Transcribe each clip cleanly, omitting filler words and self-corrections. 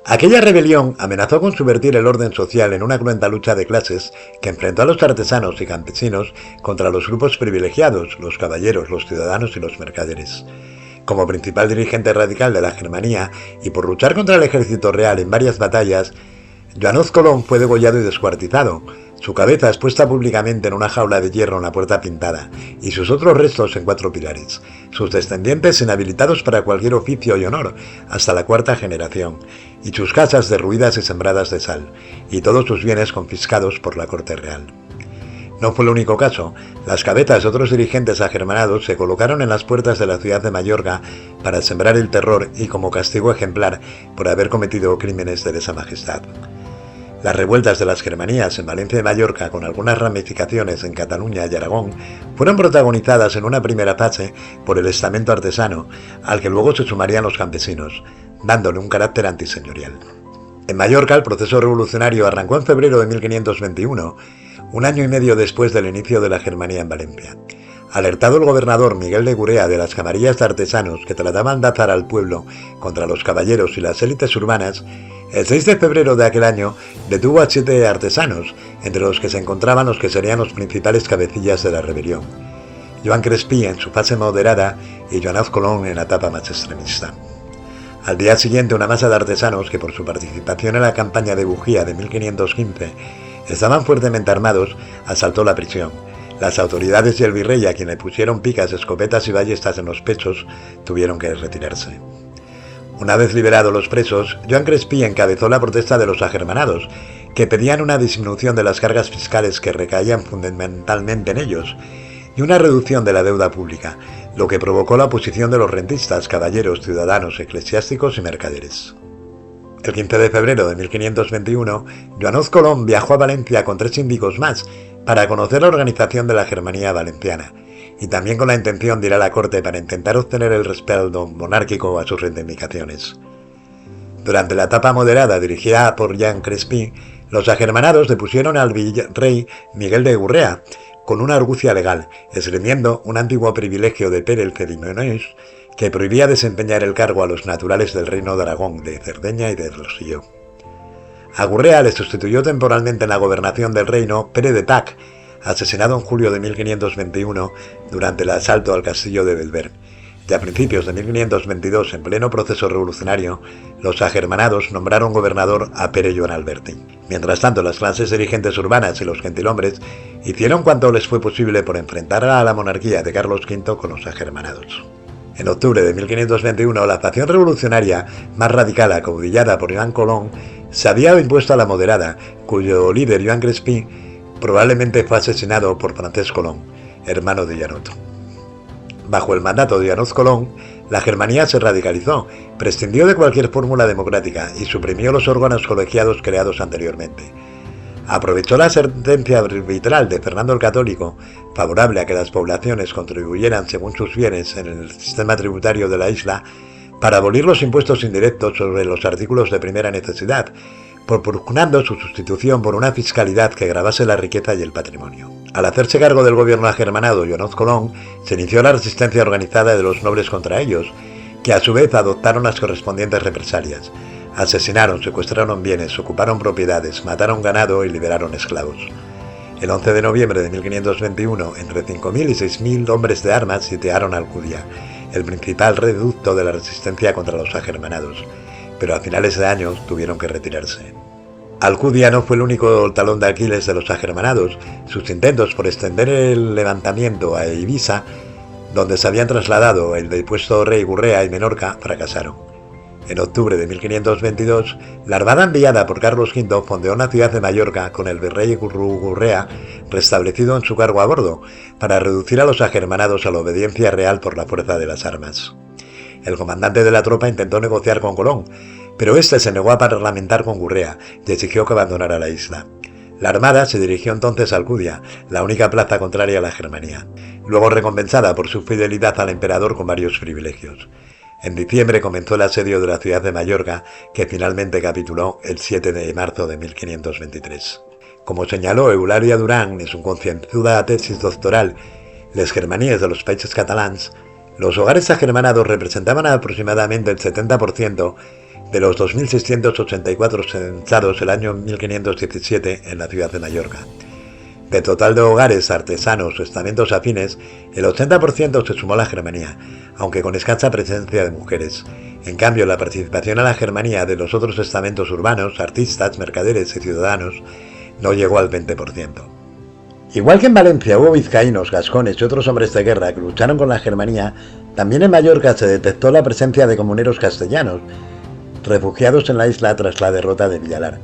Aquella rebelión amenazó con subvertir el orden social en una cruenta lucha de clases que enfrentó a los artesanos y campesinos contra los grupos privilegiados, los caballeros, los ciudadanos y los mercaderes. Como principal dirigente radical de la Germanía y por luchar contra el ejército real en varias batallas, Joanoz Colón fue degollado y descuartizado, su cabeza expuesta públicamente en una jaula de hierro en la puerta pintada, y sus otros restos en 4 pilares, sus descendientes inhabilitados para cualquier oficio y honor, hasta la 4ª generación, y sus casas derruidas y sembradas de sal, y todos sus bienes confiscados por la corte real. No fue el único caso. Las cabezas de otros dirigentes agermanados se colocaron en las puertas de la ciudad de Mallorca para sembrar el terror y como castigo ejemplar por haber cometido crímenes de lesa majestad. Las revueltas de las Germanías en Valencia y Mallorca, con algunas ramificaciones en Cataluña y Aragón, fueron protagonizadas en una primera fase por el estamento artesano, al que luego se sumarían los campesinos, dándole un carácter antiseñorial. En Mallorca, el proceso revolucionario arrancó en febrero de 1521, un año y medio después del inicio de la Germanía en Valencia. Alertado el gobernador Miguel de Gurrea de las camarillas de artesanos que trataban de alzar al pueblo contra los caballeros y las élites urbanas, el 6 de febrero de aquel año detuvo a 7 artesanos, entre los que se encontraban los que serían los principales cabecillas de la rebelión: Joan Crespí en su fase moderada y Joanoz Colón en la etapa más extremista. Al día siguiente, una masa de artesanos que por su participación en la campaña de Bujía de 1515 estaban fuertemente armados, asaltó la prisión. Las autoridades y el virrey, a quien le pusieron picas, escopetas y ballestas en los pechos, tuvieron que retirarse. Una vez liberados los presos, Joan Crespí encabezó la protesta de los agermanados, que pedían una disminución de las cargas fiscales que recaían fundamentalmente en ellos, y una reducción de la deuda pública, lo que provocó la oposición de los rentistas, caballeros, ciudadanos, eclesiásticos y mercaderes. El 15 de febrero de 1521, Joanoz Colón viajó a Valencia con 3 síndicos más para conocer la organización de la Germanía valenciana, y también con la intención de ir a la corte para intentar obtener el respaldo monárquico a sus reivindicaciones. Durante la etapa moderada dirigida por Joan Crespí, los agermanados depusieron al virrey Miguel de Gurrea con una argucia legal, esgrimiendo un antiguo privilegio de Pere el Cedilmonés que prohibía desempeñar el cargo a los naturales del reino de Aragón, de Cerdeña y de Roselló. A Gurrea le sustituyó temporalmente en la gobernación del reino Pere de Pac, asesinado en julio de 1521 durante el asalto al castillo de Belver, y a principios de 1522, en pleno proceso revolucionario, los agermanados nombraron gobernador a Pere Joan Alberti. Mientras tanto, las clases dirigentes urbanas y los gentilhombres hicieron cuanto les fue posible por enfrentar a la monarquía de Carlos V con los agermanados. En octubre de 1521, la facción revolucionaria más radical, acaudillada por Joan Colón, se había impuesto a la moderada, cuyo líder, Joan Crespí, probablemente fue asesinado por Francesc Colón, hermano de Janot. Bajo el mandato de Joanoz Colón, la Germanía se radicalizó, prescindió de cualquier fórmula democrática y suprimió los órganos colegiados creados anteriormente. Aprovechó la sentencia arbitral de Fernando el Católico, favorable a que las poblaciones contribuyeran según sus bienes en el sistema tributario de la isla, para abolir los impuestos indirectos sobre los artículos de primera necesidad, propugnando su sustitución por una fiscalidad que gravase la riqueza y el patrimonio. Al hacerse cargo del gobierno agermanado Joanoz Colón, se inició la resistencia organizada de los nobles contra ellos, que a su vez adoptaron las correspondientes represalias. Asesinaron, secuestraron bienes, ocuparon propiedades, mataron ganado y liberaron esclavos. El 11 de noviembre de 1521, entre 5.000 y 6.000 hombres de armas sitiaron Alcudia, el principal reducto de la resistencia contra los agermanados, pero a finales de año tuvieron que retirarse. Alcudia no fue el único talón de Aquiles de los agermanados. Sus intentos por extender el levantamiento a Ibiza, donde se habían trasladado el depuesto rey Gurrea y Menorca, fracasaron. En octubre de 1522, la armada enviada por Carlos V fondeó una ciudad de Mallorca con el virrey Gurrea restablecido en su cargo a bordo, para reducir a los agermanados a la obediencia real por la fuerza de las armas. El comandante de la tropa intentó negociar con Colón, pero este se negó a parlamentar con Gurrea y exigió que abandonara la isla. La armada se dirigió entonces a Alcudia, la única plaza contraria a la Germanía, luego recompensada por su fidelidad al emperador con varios privilegios. En diciembre comenzó el asedio de la ciudad de Mallorca, que finalmente capituló el 7 de marzo de 1523. Como señaló Eulalia Durán en su concienzuda tesis doctoral Les Germanies de los Països Catalans, los hogares agermanados representaban aproximadamente el 70%, de los 2.684 censados el año 1517 en la ciudad de Mallorca. Del total de hogares, artesanos o estamentos afines, el 80% se sumó a la germanía, aunque con escasa presencia de mujeres. En cambio, la participación en la germanía de los otros estamentos urbanos, artistas, mercaderes y ciudadanos no llegó al 20%. Igual que en Valencia hubo vizcaínos, gascones y otros hombres de guerra que lucharon con la germanía, también en Mallorca se detectó la presencia de comuneros castellanos, refugiados en la isla tras la derrota de Villalar,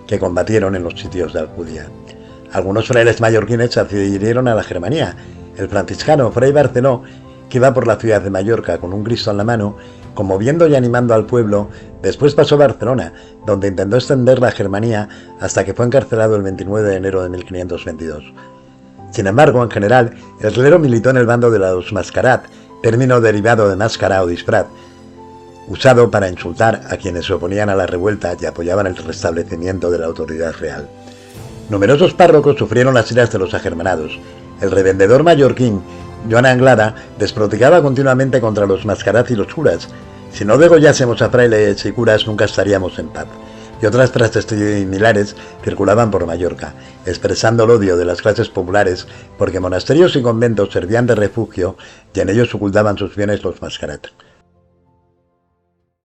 que combatieron en los sitios de Alcudia. Algunos frailes mallorquines se adhirieron a la germanía. El franciscano Fray Barceló, que iba por la ciudad de Mallorca con un Cristo en la mano, conmoviendo y animando al pueblo, después pasó a Barcelona, donde intentó extender la germanía hasta que fue encarcelado el 29 de enero de 1522. Sin embargo, en general, el clero militó en el bando de los mascarat, término derivado de máscara o disfraz, usado para insultar a quienes se oponían a la revuelta y apoyaban el restablecimiento de la autoridad real. Numerosos párrocos sufrieron las iras de los agermanados. El revendedor mallorquín, Joan Anglada, desprotegaba continuamente contra los mascarat y los curas. Si no degollásemos a frailes y curas, nunca estaríamos en paz. Y otras frases similares circulaban por Mallorca, expresando el odio de las clases populares porque monasterios y conventos servían de refugio y en ellos ocultaban sus bienes los mascarat.